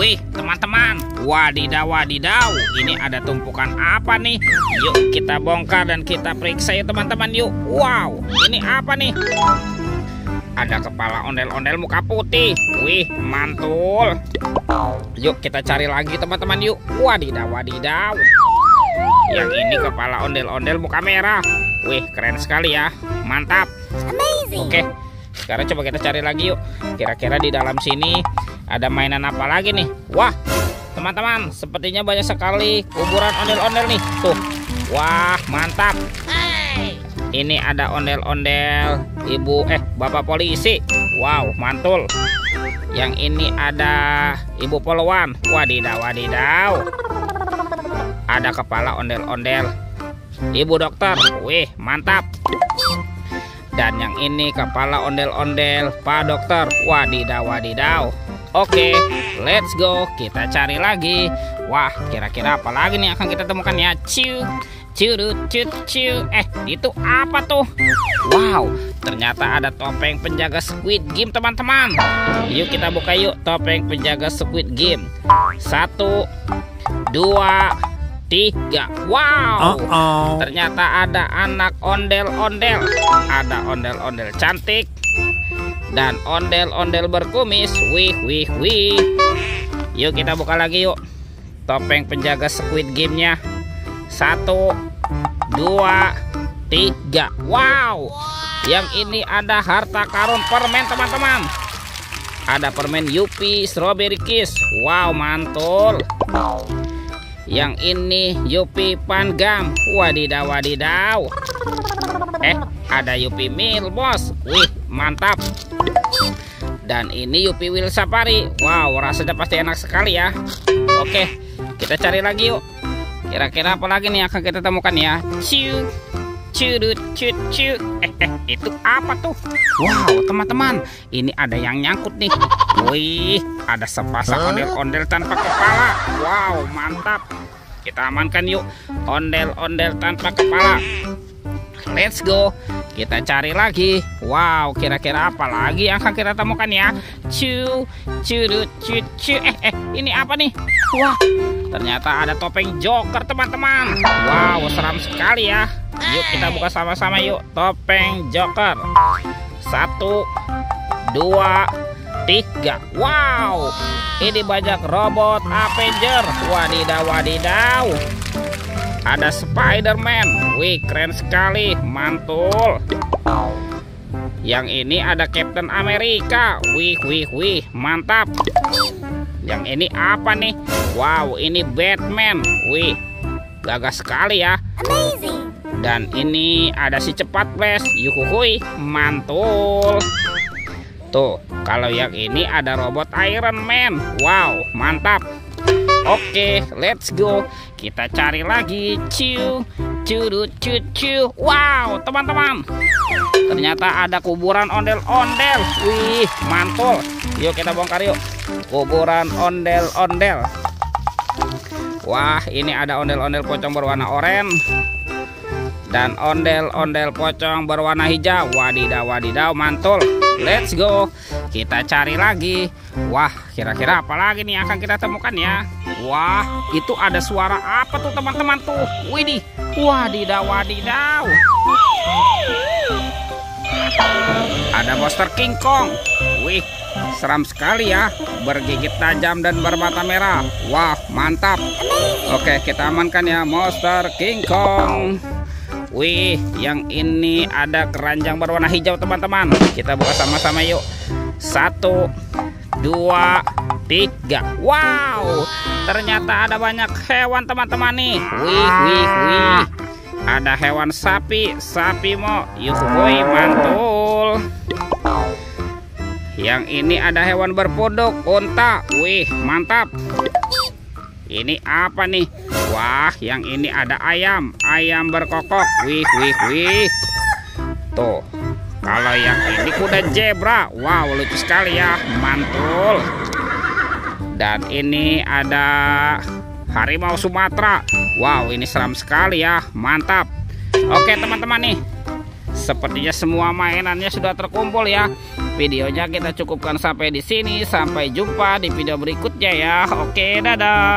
Wih, teman-teman, wadidaw, wadidaw. Ini ada tumpukan apa nih? Yuk kita bongkar dan kita periksa ya teman-teman yuk. Wow, ini apa nih? Ada kepala ondel-ondel muka putih. Wih, mantul. Yuk kita cari lagi teman-teman yuk. Wadidaw, wadidaw. Yang ini kepala ondel-ondel muka merah. Wih, keren sekali ya. Mantap. Oke, sekarang coba kita cari lagi yuk. Kira-kira di dalam sini ada mainan apa lagi nih? Wah, teman-teman, sepertinya banyak sekali kuburan ondel-ondel nih. Tuh. Wah, mantap. Ini ada ondel-ondel bapak polisi. Wow, mantul. Yang ini ada ibu polwan. Wadidaw, wadidaw. Ada kepala ondel-ondel ibu dokter. Wih, mantap. Dan yang ini kepala ondel-ondel pak dokter. Wadidaw, wadidaw. Oke, let's go. Kita cari lagi. Wah, kira-kira apa lagi nih akan kita temukan ya? Ciu. Itu apa tuh? Wow, ternyata ada topeng penjaga Squid Game teman-teman. Yuk kita buka yuk topeng penjaga Squid Game. 1, 2, 3. Wow, ternyata ada anak ondel-ondel. Ada ondel-ondel cantik dan ondel-ondel berkumis. Wih. Yuk kita buka lagi yuk topeng penjaga Squid Game-nya. 1, 2, 3. Wow, yang ini ada harta karun permen teman-teman. Ada permen Yupi Strawberry Kiss. Wow, mantul. Yang ini Yupi Pan Gum. Wadidaw, wadidaw. Ada Yupi Mil Bos. Wih, mantap. Dan ini Yupi Will Safari. Wow, rasanya pasti enak sekali ya. Oke, kita cari lagi yuk. Kira-kira apa lagi nih akan kita temukan ya? Ciu. Itu apa tuh? Wow, teman-teman, ini ada yang nyangkut nih. Wih, ada sepasang ondel-ondel tanpa kepala. Wow, mantap. Kita amankan yuk ondel-ondel tanpa kepala. Let's go. Kita cari lagi. Wow, kira-kira apa lagi yang akan kita temukan ya? Ini apa nih? Wah, ternyata ada topeng Joker teman-teman. Wow, seram sekali ya. Yuk kita buka sama-sama yuk topeng Joker. 1, 2, 3. Wow, ini banyak robot Avenger. Wadidaw, wadidaw. Ada Spider-Man. Wih, keren sekali, mantul. Yang ini ada Captain America. Wih, mantap. Yang ini apa nih? Wow, ini Batman. Wih, gagah sekali ya. Dan ini ada si cepat flash. Yuhuhui, mantul. Tuh, kalau yang ini ada robot Iron Man. Wow, mantap. Oke, let's go. Kita cari lagi. Wow, teman-teman, ternyata ada kuburan ondel-ondel. Wih, mantul. Yuk kita bongkar yuk kuburan ondel-ondel. Wah, ini ada ondel-ondel pocong berwarna oranye dan ondel-ondel pocong berwarna hijau. Wadidaw, wadidaw, mantul. Let's go. Kita cari lagi. Wah, kira-kira apa lagi nih akan kita temukan ya? Wah, itu ada suara apa tuh teman-teman tuh? Widih, wadidaw, wadidaw. Ada monster King Kong. Wih, seram sekali ya. Bergigit tajam dan bermata merah. Wah, mantap. Oke, kita amankan ya monster King Kong. Wih, yang ini ada keranjang berwarna hijau teman-teman. Kita buka sama-sama yuk. 1, 2, 3. Wow, ternyata ada banyak hewan teman-teman nih. Wih. Ada hewan sapi mo. Yuhui, mantul. Yang ini ada hewan berpuduk, unta. Wih, mantap. Ini apa nih? Wah, yang ini ada ayam berkokok. Wih. Tuh, kalau yang ini kuda zebra. Wow, lucu sekali ya, mantul. Dan ini ada harimau Sumatera. Wow, ini seram sekali ya, mantap. Oke teman-teman nih, sepertinya semua mainannya sudah terkumpul ya. Videonya kita cukupkan sampai di sini. Sampai jumpa di video berikutnya ya. Oke, dadah.